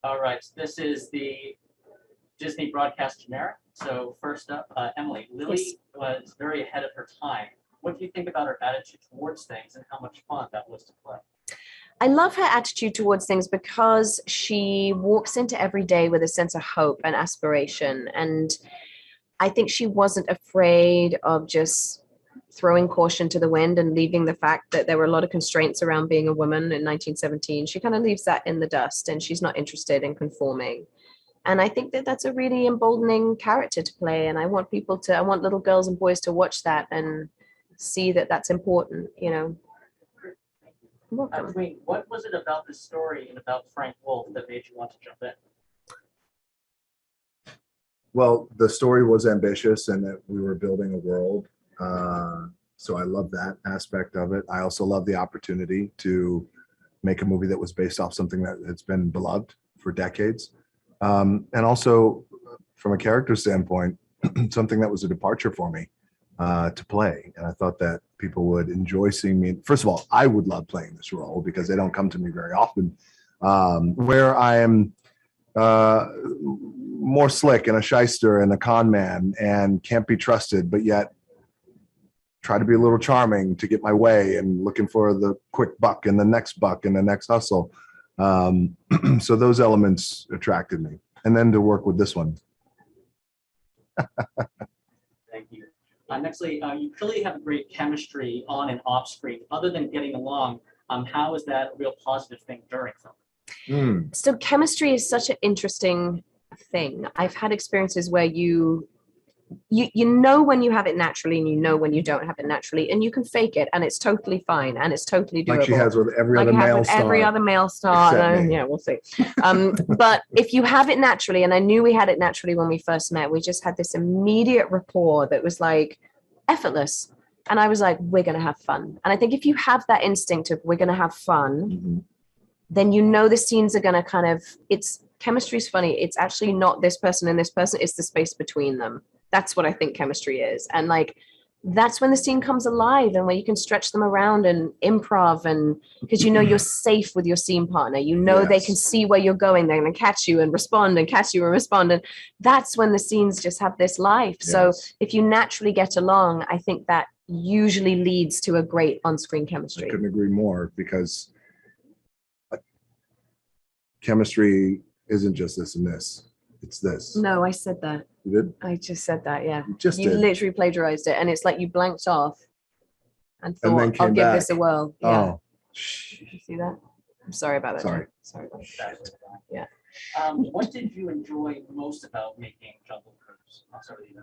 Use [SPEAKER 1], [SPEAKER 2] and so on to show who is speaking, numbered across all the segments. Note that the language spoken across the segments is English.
[SPEAKER 1] All right, so this is the Disney broadcast generic. So first up, Emily, Lily
[SPEAKER 2] Yes.
[SPEAKER 1] was very ahead of her time. What do you think about her attitude towards things and how much fun that was to play?
[SPEAKER 2] I love her attitude towards things because she walks into every day with a sense of hope and aspiration. And I think she wasn't afraid of just throwing caution to the wind and leaving the fact that there were a lot of constraints around being a woman in 1917. She kind of leaves that in the dust and she's not interested in conforming. And I think that that's a really emboldening character to play. And I want little girls and boys to watch that and see that that's important, you know. Welcome.
[SPEAKER 1] Dwayne, what was it about this story and about Frank Wolf that made you want to jump in?
[SPEAKER 3] Well, the story was ambitious and that we were building a world. So I love that aspect of it. I also love the opportunity to make a movie that was based off something that has been beloved for decades. And also from a character standpoint, something that was a departure for me to play. And I thought that people would enjoy seeing me. First of all, I would love playing this role because they don't come to me very often, where I am more slick and a shyster and a con man and can't be trusted, but yet try to be a little charming to get my way and looking for the quick buck and the next hustle. So those elements attracted me. And then to work with this one.
[SPEAKER 1] Thank you. Nextly, you clearly have a great chemistry on and off screen. Other than getting along, how is that a real positive thing during film?
[SPEAKER 2] So chemistry is such an interesting thing. I've had experiences where you know when you have it naturally and you know when you don't have it naturally, and you can fake it and it's totally fine and it's totally doable.
[SPEAKER 3] Like she has with every other male star.
[SPEAKER 2] Every other male star. Yeah, we'll see. But if you have it naturally, and I knew we had it naturally when we first met, we just had this immediate rapport that was like effortless. And I was like, we're going to have fun. And I think if you have that instinct of we're going to have fun, then you know the scenes are going to chemistry is funny. It's actually not this person and this person. It's the space between them. That's what I think chemistry is. And like, that's when the scene comes alive and where you can stretch them around and improv, and because you know you're safe with your scene partner. You know they can see where you're going. They're going to catch you and respond and catch you and respond. And that's when the scenes just have this life. Yes. So if you naturally get along, I think that usually leads to a great on-screen chemistry.
[SPEAKER 3] I couldn't agree more, because chemistry isn't just this and this. It's this.
[SPEAKER 2] No, I said that.
[SPEAKER 3] You did?
[SPEAKER 2] I just said that, yeah.
[SPEAKER 3] You
[SPEAKER 2] literally plagiarized it, and it's like you blanked off and thought, I'll give this a whirl. Yeah.
[SPEAKER 3] Oh.
[SPEAKER 2] You see that? I'm sorry about that.
[SPEAKER 3] Sorry
[SPEAKER 2] about that. Yeah.
[SPEAKER 1] What did you enjoy most about making Jungle Cruise? I'm sorry,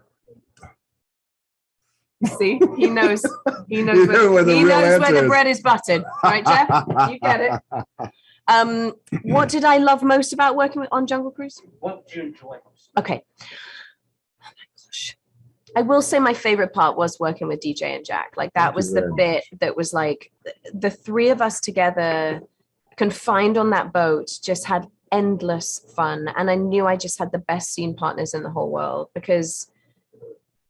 [SPEAKER 2] See, he knows where the bread is buttered. Right, Jeff? You get it. What did I love most about working on Jungle Cruise?
[SPEAKER 1] What did you enjoy most?
[SPEAKER 2] Okay. Oh my gosh. I will say my favorite part was working with DJ and Jack. Like that was the bit that was like the three of us together confined on that boat just had endless fun. And I knew I just had the best scene partners in the whole world,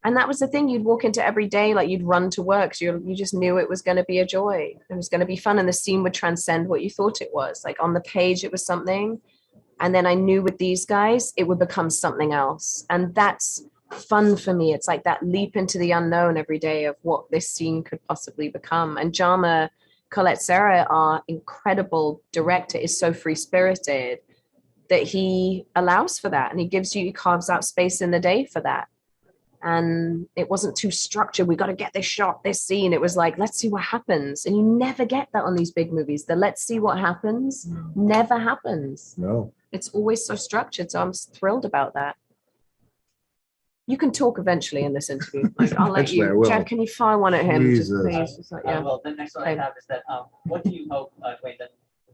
[SPEAKER 2] and that was the thing. You'd walk into every day, like you'd run to work. So you just knew it was going to be a joy. It was going to be fun. And the scene would transcend what you thought it was. Like on the page, it was something. And then I knew with these guys, it would become something else. And that's fun for me. It's like that leap into the unknown every day of what this scene could possibly become. And Jama Colette Serra, our incredible director, is so free-spirited that he allows for that. And he carves out space in the day for that. And it wasn't too structured. We got to get this shot, this scene. It was like, let's see what happens. And you never get that on these big movies. The let's see what happens never happens.
[SPEAKER 3] No.
[SPEAKER 2] It's always so structured. So I'm thrilled about that. You can talk eventually in this interview. Like, I'll let you. Jack, can you fire one at him?
[SPEAKER 3] Jesus.
[SPEAKER 2] Just please. Just like,
[SPEAKER 1] Well, the next one I have is that what do you hope, Dwayne,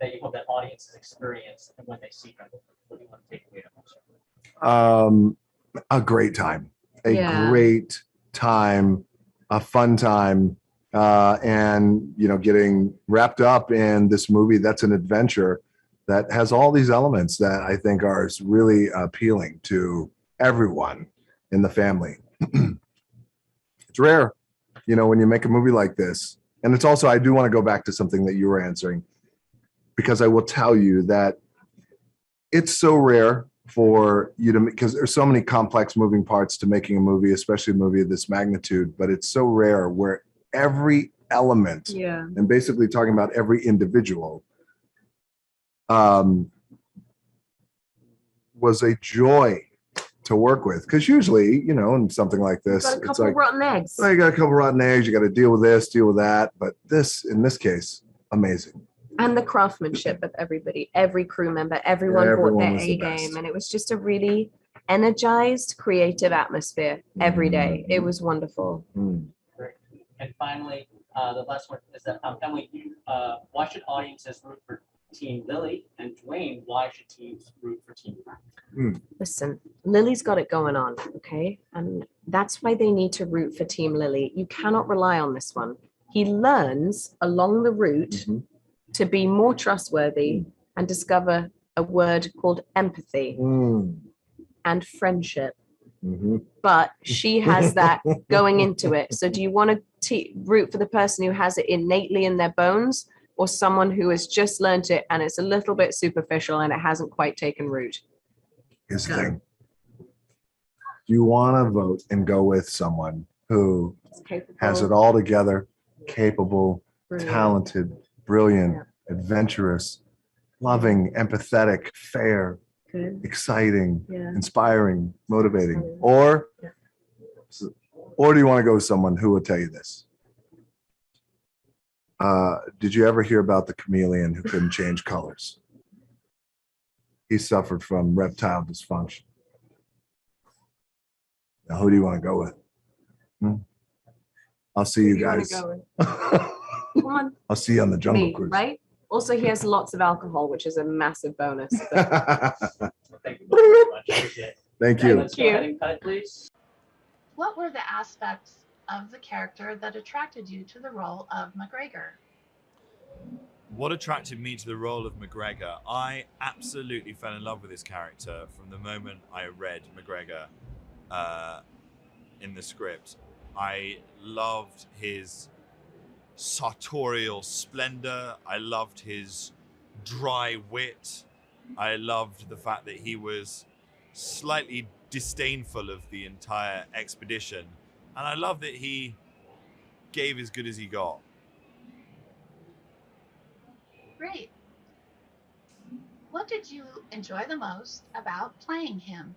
[SPEAKER 1] that you hope that audiences experience when they see them? What do you want to take away from this?
[SPEAKER 3] A great time. Great time, a fun time, and getting wrapped up in this movie that's an adventure that has all these elements that I think are really appealing to everyone in the family. It's rare, when you make a movie like this. And it's also, I do want to go back to something that you were answering, because I will tell you that it's so rare for you to, because there's so many complex moving parts to making a movie, especially a movie of this magnitude, but it's so rare where every element, and basically talking about every individual, was a joy to work with. Because usually, you know, in something like this,
[SPEAKER 2] Got a
[SPEAKER 3] it's
[SPEAKER 2] couple
[SPEAKER 3] like,
[SPEAKER 2] rotten eggs.
[SPEAKER 3] well, you got a couple rotten eggs, you got to deal with this, deal with that. But this, in this case, amazing.
[SPEAKER 2] And the craftsmanship of everybody, every crew member, everyone brought their
[SPEAKER 3] was the
[SPEAKER 2] A
[SPEAKER 3] best.
[SPEAKER 2] game. And it was just a really energized, creative atmosphere every day. It was wonderful.
[SPEAKER 1] Great. And finally, the last one is that Emily, why should audiences root for Team Lily, and Dwayne, why should teams root for Team Matt?
[SPEAKER 2] Listen, Lily's got it going on, okay? And that's why they need to root for Team Lily. You cannot rely on this one. He learns along the route to be more trustworthy and discover a word called empathy and friendship. But she has that going into it. So do you want to root for the person who has it innately in their bones, or someone who has just learned it and it's a little bit superficial and it hasn't quite taken root?
[SPEAKER 3] Here's the thing. You want to vote and go with someone who has it all together, capable, talented, brilliant, adventurous, loving, empathetic, fair, exciting, inspiring, motivating. Or do you want to go with someone who will tell you this? Did you ever hear about the chameleon who couldn't change colors? He suffered from reptile dysfunction. Now, who do you want to go with? I'll see you guys.
[SPEAKER 2] Come on.
[SPEAKER 3] I'll see you on the Jungle
[SPEAKER 2] Me,
[SPEAKER 3] Cruise.
[SPEAKER 2] right? Also, he has lots of alcohol, which is a massive bonus.
[SPEAKER 1] Thank you very much. Appreciate it.
[SPEAKER 3] Thank you.
[SPEAKER 1] Let's go ahead and cut it, please.
[SPEAKER 4] What were the aspects of the character that attracted you to the role of McGregor?
[SPEAKER 5] What attracted me to the role of McGregor? I absolutely fell in love with his character from the moment I read McGregor in the script. I loved his sartorial splendor. I loved his dry wit. I loved the fact that he was slightly disdainful of the entire expedition. And I love that he gave as good as he got.
[SPEAKER 4] Great. What did you enjoy the most about playing him?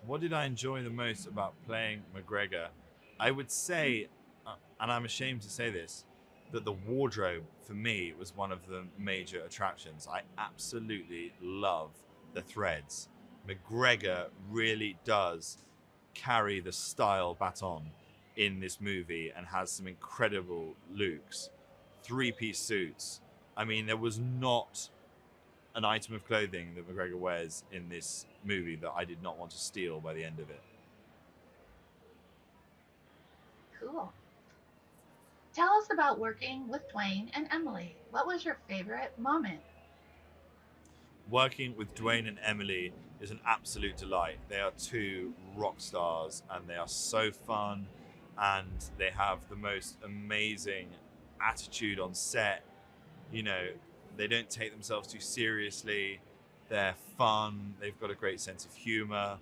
[SPEAKER 5] What did I enjoy the most about playing McGregor? I would say, and I'm ashamed to say this, that the wardrobe for me was one of the major attractions. I absolutely love the threads. McGregor really does carry the style baton in this movie and has some incredible looks. 3-piece suits. I mean, there was not an item of clothing that McGregor wears in this movie that I did not want to steal by the end of it.
[SPEAKER 4] Cool. Tell us about working with Dwayne and Emily. What was your favorite moment?
[SPEAKER 5] Working with Dwayne and Emily is an absolute delight. They are two rock stars and they are so fun and they have the most amazing attitude on set. You know, they don't take themselves too seriously. They're fun. They've got a great sense of humor,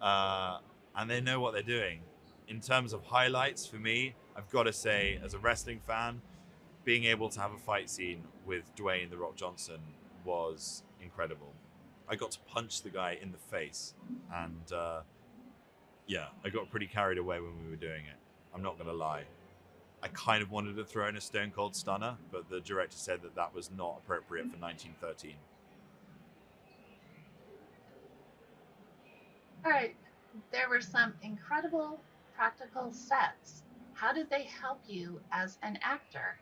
[SPEAKER 5] and they know what they're doing. In terms of highlights for me, I've got to say, as a wrestling fan, being able to have a fight scene with Dwayne "The Rock" Johnson was incredible. I got to punch the guy in the face, and I got pretty carried away when we were doing it. I'm not going to lie. I kind of wanted to throw in a Stone Cold Stunner, but the director said that that was not appropriate for 1913.
[SPEAKER 4] All right, there were some incredible practical sets. How did they help you as an actor?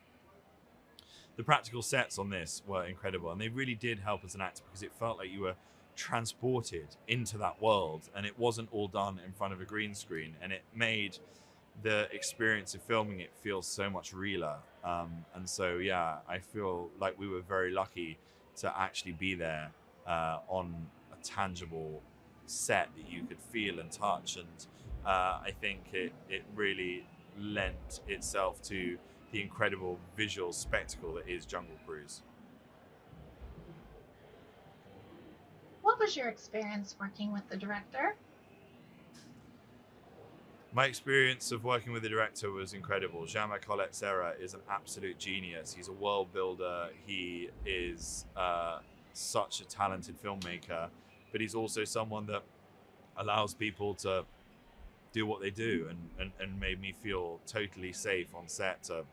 [SPEAKER 5] The practical sets on this were incredible, and they really did help as an actor because it felt like you were transported into that world, and it wasn't all done in front of a green screen, and it made the experience of filming it feels so much realer. And so, yeah, I feel like we were very lucky to actually be there on a tangible set that you could feel and touch. And I think it really lent itself to the incredible visual spectacle that is Jungle Cruise.
[SPEAKER 4] What was your experience working with the director?
[SPEAKER 5] My experience of working with the director was incredible. Jean-Marc Serra is an absolute genius. He's a world builder. He is such a talented filmmaker, but he's also someone that allows people to do what they do, and made me feel totally safe on set to,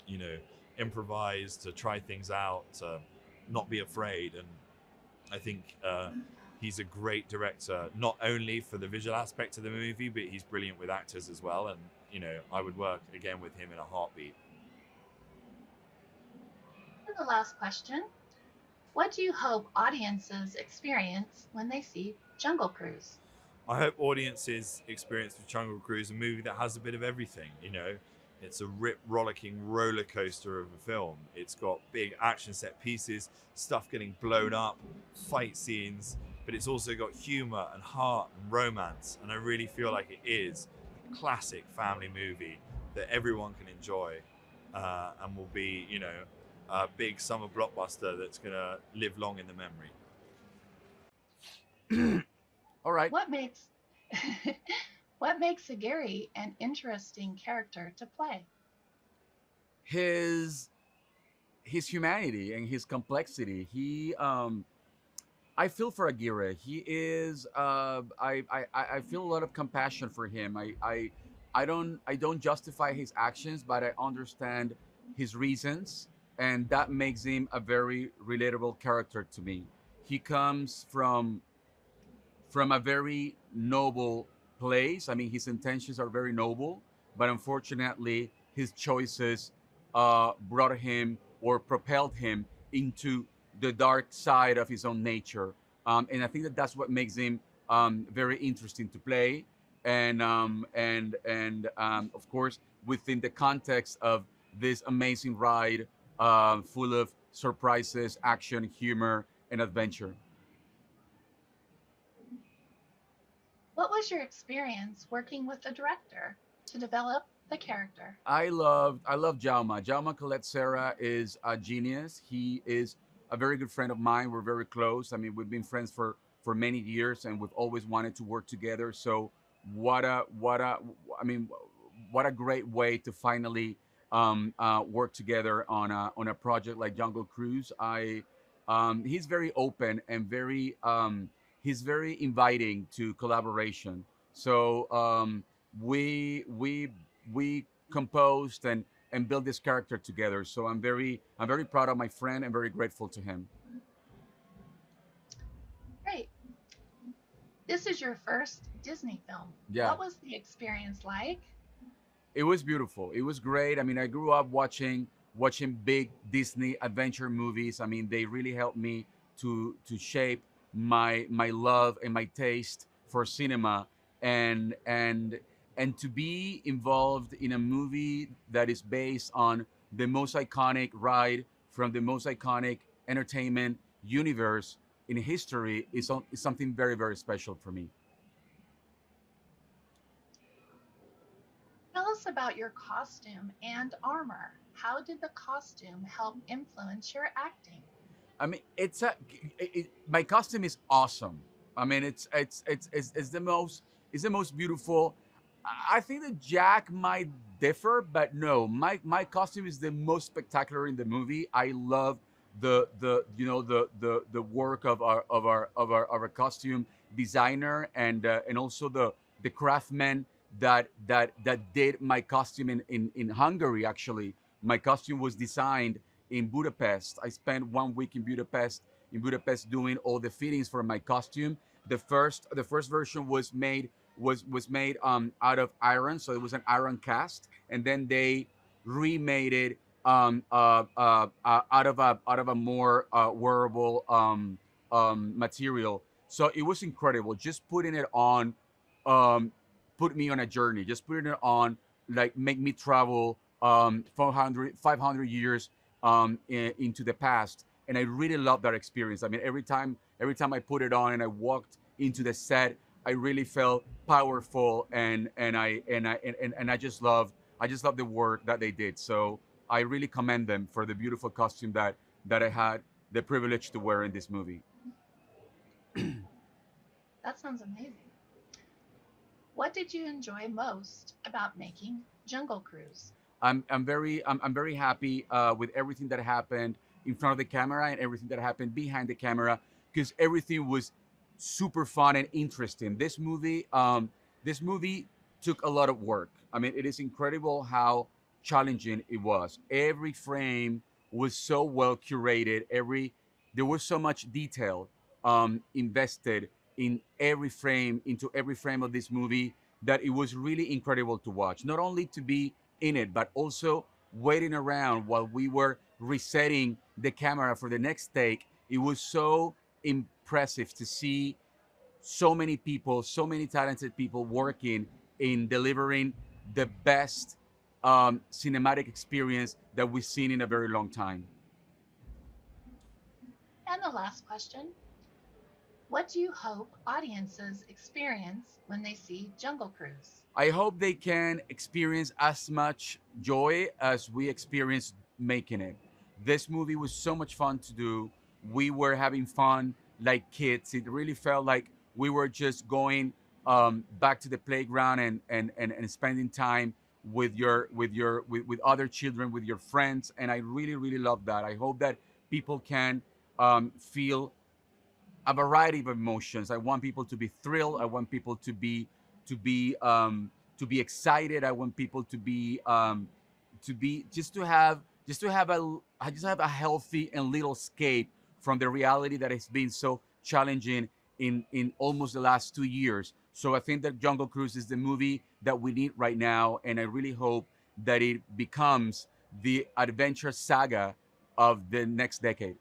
[SPEAKER 5] you know, improvise, to try things out, to not be afraid. And I think he's a great director, not only for the visual aspect of the movie, but he's brilliant with actors as well. And, you know, I would work again with him in a heartbeat.
[SPEAKER 4] And the last question, what do you hope audiences experience when they see Jungle Cruise?
[SPEAKER 5] I hope audiences experience with Jungle Cruise a movie that has a bit of everything. You know, it's a rollicking roller coaster of a film. It's got big action set pieces, stuff getting blown up, fight scenes, but it's also got humor and heart and romance. And I really feel like it is a classic family movie that everyone can enjoy, and will be, you know, a big summer blockbuster that's gonna live long in the memory.
[SPEAKER 6] All right.
[SPEAKER 4] What makes Gary an interesting character to play?
[SPEAKER 6] His humanity and his complexity. I feel for Aguirre. He is. I feel a lot of compassion for him. I don't justify his actions, but I understand his reasons, and that makes him a very relatable character to me. He comes from a very noble place. I mean, his intentions are very noble, but unfortunately, his choices brought him or propelled him into the dark side of his own nature. And I think that that's what makes him very interesting to play. And of course, within the context of this amazing ride, full of surprises, action, humor, and adventure.
[SPEAKER 4] What was your experience working with the director to develop the character?
[SPEAKER 6] I love Jaume. Jaume Colette Serra is a genius. He is a very good friend of mine. We're very close. I mean, we've been friends for many years, and we've always wanted to work together. So what a great way to finally work together on a project like Jungle Cruise. He's very open and he's very inviting to collaboration. So we composed and built this character together. So I'm very proud of my friend and very grateful to him.
[SPEAKER 4] Great. This is your first Disney film.
[SPEAKER 6] Yeah.
[SPEAKER 4] What was the experience like?
[SPEAKER 6] It was beautiful. It was great. I mean, I grew up watching big Disney adventure movies. I mean, they really helped me to shape my love and my taste for cinema, and to be involved in a movie that is based on the most iconic ride from the most iconic entertainment universe in history is something very, very special for me.
[SPEAKER 4] Tell us about your costume and armor. How did the costume help influence your acting?
[SPEAKER 6] I mean, my costume is awesome. I mean, it's the most beautiful. I think that Jack might differ, but no, my costume is the most spectacular in the movie. I love the work of our costume designer and also the craftsman that did my costume in Hungary. Actually, my costume was designed in Budapest. I spent 1 week in Budapest doing all the fittings for my costume. The first version was made out of iron, so it was an iron cast, and then they remade it out of a more wearable material. So it was incredible. Just putting it on put me on a journey. Just putting it on, like, make me travel 500 years into the past, and I really love that experience. I mean, every time I put it on and I walked into the set, I really felt powerful, and I just love the work that they did. So I really commend them for the beautiful costume that I had the privilege to wear in this movie.
[SPEAKER 4] That sounds amazing. What did you enjoy most about making Jungle Cruise?
[SPEAKER 6] I'm very happy with everything that happened in front of the camera and everything that happened behind the camera, because everything was super fun and interesting. This movie took a lot of work. I mean, it is incredible how challenging it was. Every frame was so well curated. There was so much detail invested in into every frame of this movie, that it was really incredible to watch. Not only to be in it, but also waiting around while we were resetting the camera for the next take. It was so impressive to see so many people, so many talented people working in delivering the best cinematic experience that we've seen in a very long time.
[SPEAKER 4] And the last question, what do you hope audiences experience when they see Jungle Cruise?
[SPEAKER 6] I hope they can experience as much joy as we experienced making it. This movie was so much fun to do. We were having fun like kids. It really felt like we were just going back to the playground and spending time with other children, with your friends. And I really, really love that. I hope that people can feel a variety of emotions. I want people to be thrilled. I want people to be excited. I want people to be just to have a healthy and little escape from the reality that has been so challenging in almost the last 2 years. So I think that Jungle Cruise is the movie that we need right now, and I really hope that it becomes the adventure saga of the next decade.